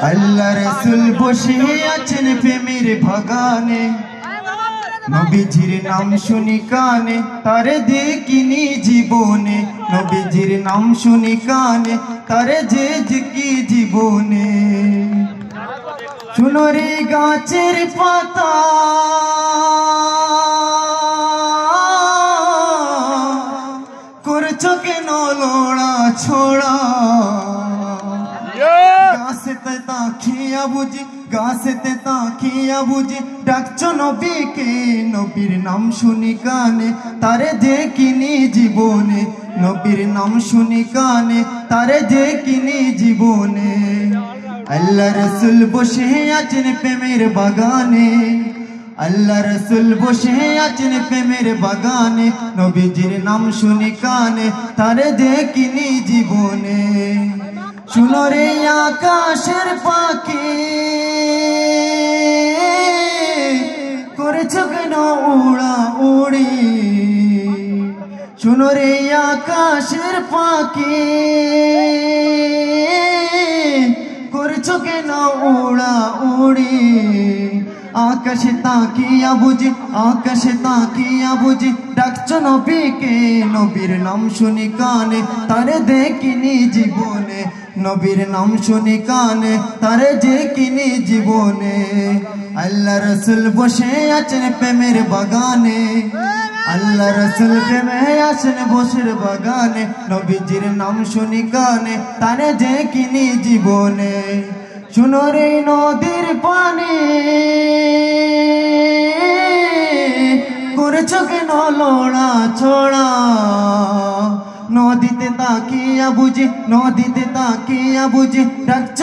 আল্লাহ রাসূল বসে আছেন প্রেমের বাগানে, নবীজির নাম শুনি কানে তারে দেখিনি জীবনে, নবীজির নাম শুনি কানে তারে দেখি জীবনে। শুনো রে গাছের পাতা করছো কেন লড়া ছোড়া, গাছেতে তাকিয়া বুঝি গাছেতে তাকিয়া বুঝি ডাকছো নবীকে, নবীর নাম শুনি কানে তারে দেখিনি জীবনে, নবীর নাম শুনি কানে তারে দেখিনি জীবনে। আল্লাহ রাসূল বসে আছেন প্রেমের বাগানে, আল্লাহ রাসূল বসে আছেন প্রেমের বাগানে, নবীজির নাম শুনি কানে তারে দেখিনি জীবনে। শুনো রে আকাশের পাখি করেছো কেন উড়া উড়ি, শুনো রে আকাশের পাখি করেছো কেন উড়া উড়ি। আকাশে তাকিয়া বুঝি আকাশে তাকিয়া বুঝি ডাকছো নবীকে, নবীর নাম শুনি কানে তারে দেখিনি জীবনে, নবীর নাম শুনি কানে তারে দেখিনি জীবনে। আল্লাহ রাসূল বসে আছেন প্রেমের বাগানে, আল্লাহ রাসূল প্রেমে আছেন বসের বাগানে, নবীজির নাম শুনি কানে তারে দেখিনি জীবনে। শুনো রে নদীর পানি করেছো কেন লড়া ছোড়া, নদীতে তাকিয়া বুঝি নদীতে তাকিয়া বুঝি ডাকছো